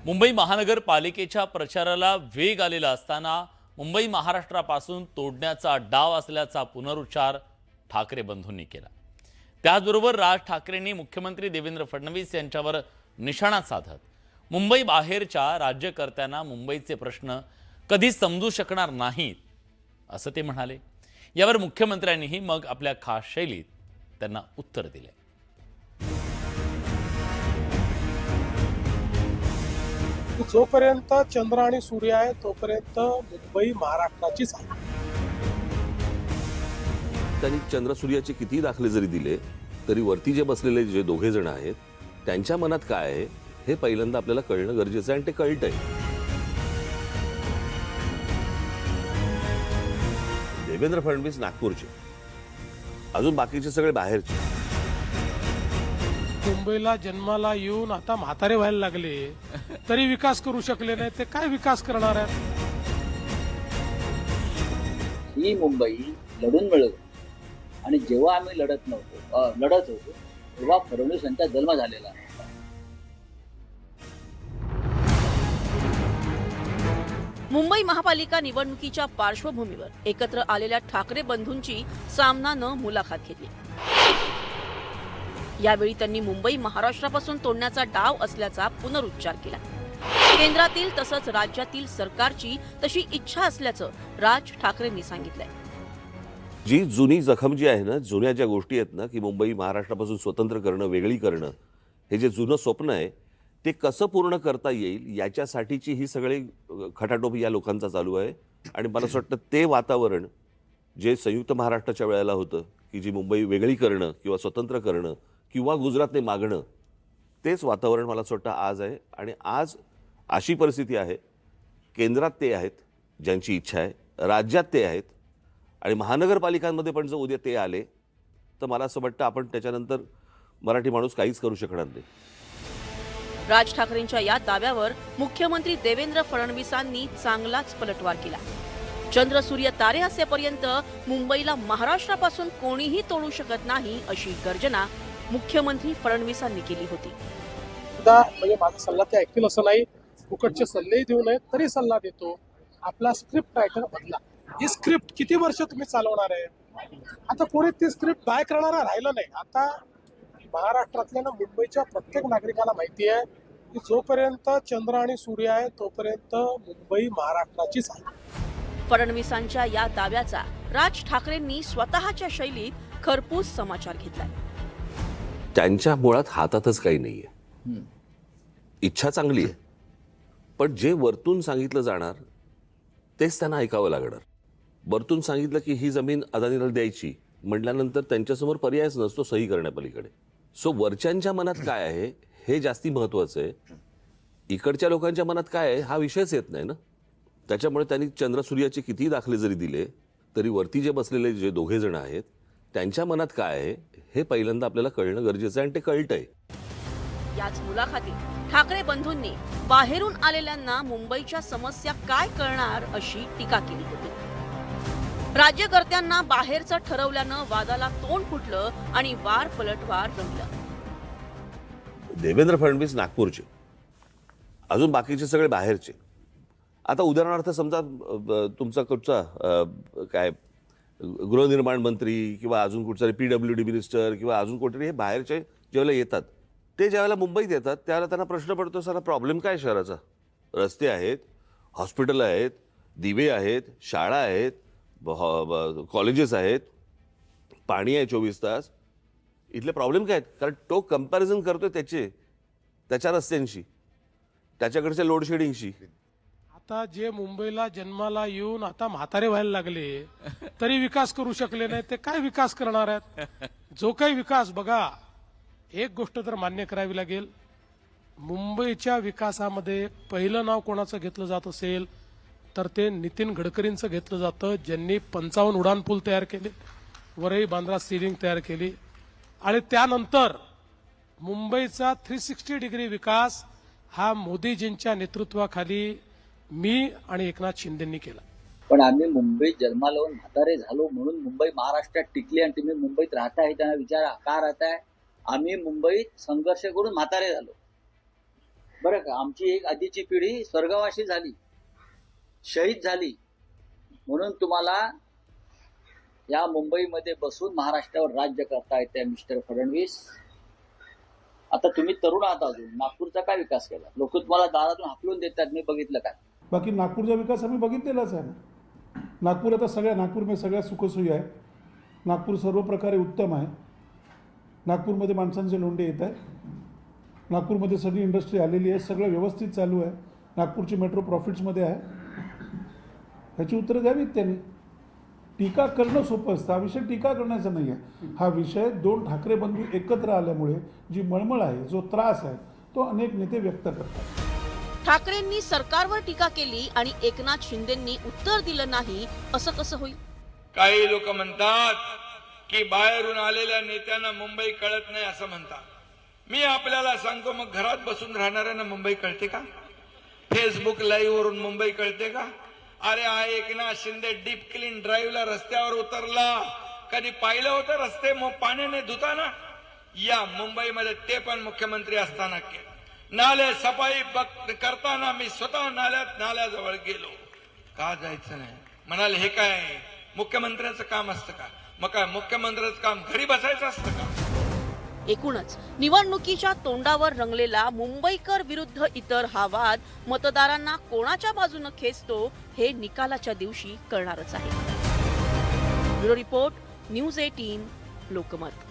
मुंबई महानगरपालिकेच्या प्रचाराला वेग आलेला असताना मुंबई महाराष्ट्रापासून तोडण्याचा डाव असल्याचा पुनरुच्चार ठाकरे बंधूंनी केला। त्याचबरोबर राज ठाकरेंनी मुख्यमंत्री देवेंद्र फडणवीस यांच्यावर निशाणा साधत मुंबई बाहेरच्या राज्यकर्त्यांना मुंबईचे प्रश्न कधी समजू शकणार नाहीत असं ते म्हणाले। यावर मुख्यमंत्र्यांनीही मग आपल्या खास शैलीत त्यांना उत्तर दिले। जोपर्यंत चंद्र आणि सूर्य आहे तोपर्यंत मुंबई महाराष्ट्राचीच आहे। त्यांनी चंद्र सूर्याचे किती दाखले जरी दिले तरी वरती जे बसलेले जे दोघे जण आहेत त्यांच्या मनात काय आहे हे पहिल्यांदा आपल्याला कळणं गरजेचं आहे आणि ते कळतंय। देवेंद्र फडणवीस नागपूरचे, अजून बाकीचे सगळे बाहेरचे। मुंबईला जन्माला येऊन आता म्हातारे व्हायला लागले तरी विकास करू शकले नाही, ते काय विकास करणार आहेत? ही मुंबई लढून मिळवली आणि जेव्हा आम्ही लढत होतो तेव्हा फडणवीस यांचा जन्म झालेला आहे। मुंबई महापालिका निवडणुकीच्या पार्श्वभूमीवर एकत्र आलेल्या ठाकरे बंधूंची सामनानं मुलाखत घेतली। यावेळी त्यांनी मुंबई महाराष्ट्रापासून तोडण्याचा डाव असल्याचा पुनरुच्चार केला। केंद्रातील तसंच राज्यातील सरकारची तशी इच्छा असल्याचं राज ठाकरेंनी सांगितलंय। जी जुनी जखम जी आहे ना, जुन्या ज्या गोष्टी आहेत ना की मुंबई महाराष्ट्रापासून स्वतंत्र करणं, वेगळी करणं, हे जे जुनं स्वप्न आहे ते कसं पूर्ण करता येईल याच्यासाठीची ही सगळी खटाटोप या लोकांचा चालू आहे। आणि मला असं वाटतं ते वातावरण जे संयुक्त महाराष्ट्राच्या वेळेला होतं की जी मुंबई वेगळी करणं किंवा स्वतंत्र करणं किंवा गुजरातने मागणं, तेच वातावरण मला असं वाटतं आज आहे। आणि आज अशी परिस्थिती आहे, केंद्रात ते आहेत ज्यांची इच्छा आहे, राज्यात ते आहेत आणि महानगरपालिकांमध्ये पण जर उद्या ते आले तर मला असं वाटतं आपण त्याच्यानंतर मराठी माणूस काहीच करू शकणार नाही। राज ठाकरेंच्या या दाव्यावर मुख्यमंत्री देवेंद्र फडणवीसांनी चांगलाच पलटवार केला। चंद्र सूर्य तारे असेपर्यंत मुंबईला महाराष्ट्रापासून कोणीही तोडू शकत नाही अशी गर्जना मुख्यमंत्री फडणवीसांनी केली होती। म्हणजे माझा सल्ला ते ऐकतील असं नाही, फुकटचे सल्लेही देऊ नयेत तरी सल्ला देतो, आपला स्क्रिप्ट रायटर बदला। ही स्क्रिप्ट किती वर्ष तुम्ही चालवणार आहे? आता कोणी ती स्क्रिप्ट बाय करणारा राहिलं नाही। आता महाराष्ट्रातल्या ना मुंबईच्या प्रत्येक नागरिकाला माहिती आहे की जोपर्यंत चंद्र आणि सूर्य आहे तोपर्यंत मुंबई महाराष्ट्राचीच आहे। फडणवीसांच्या या दाव्याचा राज ठाकरेंनी स्वतःच्या शैलीत खरपूस समाचार घेतलाय। त्यांच्या मुळात हातातच काही नाहीये, इच्छा चांगली आहे पण जे वरतून सांगितलं जाणार तेच त्यांना ऐकावं लागणार। वरतून सांगितलं की ही जमीन अदानीला द्यायची म्हटल्यानंतर त्यांच्यासमोर पर्यायच नसतो सही करण्यापलीकडे। सो वरच्यांच्या मनात काय आहे हे जास्ती महत्वाचं आहे, इकडच्या लोकांच्या मनात काय आहे हा विषयच येत नाही ना। त्याच्यामुळे त्यांनी चंद्र सूर्याचे किती दाखले जरी दिले तरी वरती जे बसलेले जे दोघे जण आहेत त्यांच्या मनात काय आहे हे पहिल्यांदा आपल्याला कळणं गरजेचं आहे आणि ते कळतंय। याच मुलाखतीत ठाकरे बंधूंनी बाहेरून आलेल्यांना मुंबईच्या समस्या काय कळणार अशी टीका केली होती। राज्यकर्त्यांना बाहेरचं ठरवल्यानं वादाला तोंड फुटलं आणि वार पलटवार रंगलं। देवेंद्र फडणवीस नागपूरचे, अजून बाकीचे सगळे बाहेरचे। आता उदाहरणार्थ समजा तुमचा कुठचा काय गृहनिर्माण मंत्री किंवा अजून कुठचा PWD मिनिस्टर किंवा अजून कोणतरी हे बाहेरचे ज्यावेळेला येतात ते ज्यावेळेला मुंबईत येतात त्यावेळेला त्यांना प्रश्न पडतो, सारा प्रॉब्लेम काय शहराचा? रस्ते आहेत, हॉस्पिटल आहेत, दिवे आहेत, शाळा आहेत, कॉलेजेस आहेत, पाणी आहे 24 तास, इथले प्रॉब्लेम काय आहेत? कारण तो कंपॅरिझन करतोय त्याच्या रस्त्यांशी, त्याच्याकडच्या लोड शेडिंगशी। आता जे मुंबईला जन्माला येऊन आता म्हातारे व्हायला लागले तरी विकास करू शकले नाही, ते काय विकास करणार आहेत? जो काही विकास बघा, एक गोष्ट तर मान्य करावी लागेल, मुंबईच्या विकासामध्ये पहिलं नाव कोणाचं घेतलं जात असेल तर ते नितीन गडकरींचं घेतलं जातं, ज्यांनी 55 उड्डाणपूल तयार केले, वरई बांद्रा सीलिंग तयार केली आणि त्यानंतर मुंबईचा 360 डिग्री विकास हा मोदीजींच्या नेतृत्वाखाली मी आणि एकनाथ शिंदेंनी केला। पण आम्ही मुंबईत जन्माला येऊन म्हातारे झालो म्हणून मुंबई महाराष्ट्रात टिकली आणि तुम्ही मुंबईत राहताय त्यांना विचारा का राहताय? आम्ही मुंबईत संघर्ष करून म्हातारे झालो, बरं का, आमची एक आधीची पिढी स्वर्गवासी झाली, शहीद झाली, म्हणून तुम्हाला या मुंबईमध्ये बसून महाराष्ट्रावर राज्य करता येते मिस्टर फडणवीस. आता तुम्ही तरुण आहात, अजून नागपूरचा काय विकास केला? लोक तुम्हाला दारातून हाकलून देतात, मी बघितलं काय? बाकी नागपूरचा विकास आम्ही बघितलेलाच आहे ना. नागपूर आता नागपूरमध्ये सगळ्या सुखसोयी आहे. नागपूर सर्व प्रकारे उत्तम आहे. नागपूरमध्ये माणसांचे लोंढे येत आहे. नागपूरमध्ये सगळी इंडस्ट्री आलेली आहे, सगळं व्यवस्थित चालू आहे. नागपूरची मेट्रो प्रॉफिट्समध्ये आहे. ह्याची उत्तरं द्यावीत त्यांनी. टीका करणं सोपं असतं, हा विषय टीका करण्याचा नाही आहे. हा विषय दोन ठाकरे बंधू एकत्र आल्यामुळे जी मळमळ आहे, जो त्रास आहे, तो अनेक नेते व्यक्त करतात. ठाकरेंनी सरकारवर टीका केली आणि एकनाथ शिंदेंनी उत्तर दिलं नाही, असं कसं होईल? काही लोक म्हणतात की बाहेरून आलेल्या नेत्यांना मुंबई कळत नाही असं म्हणतात. मी आपल्याला सांगतो, मग घरात बसून राहणाऱ्यांना मुंबई कळते का? फेसबुक लाईव्ह वरून मुंबई कळते का? अरे एकनाथ शिंदे डीप क्लीन ड्राईव्हला रस्त्यावर उतरला, कधी पाहिलं होतं रस्ते पाण्याने धुताना? या मुंबईमध्ये ते पण मुख्यमंत्री असताना केलं. नाले सफाई करताना मी स्वतः नाल्याजवळ गेलो. का जायचं नाही म्हणाले? हे काय मुख्यमंत्र्याचं काम असतं का? मग काय मुख्यमंत्र्याचं काम घरी बसायचं असतं का? एकूणच निवडणुकीच्या तोंडावर रंगलेला मुंबईकर विरुद्ध इतर हा वाद मतदारांना कोणाच्या बाजूने खेचतो हे निकालाच्या दिवशी कळणारच आहे. Bureau report, news 18, Lokmat.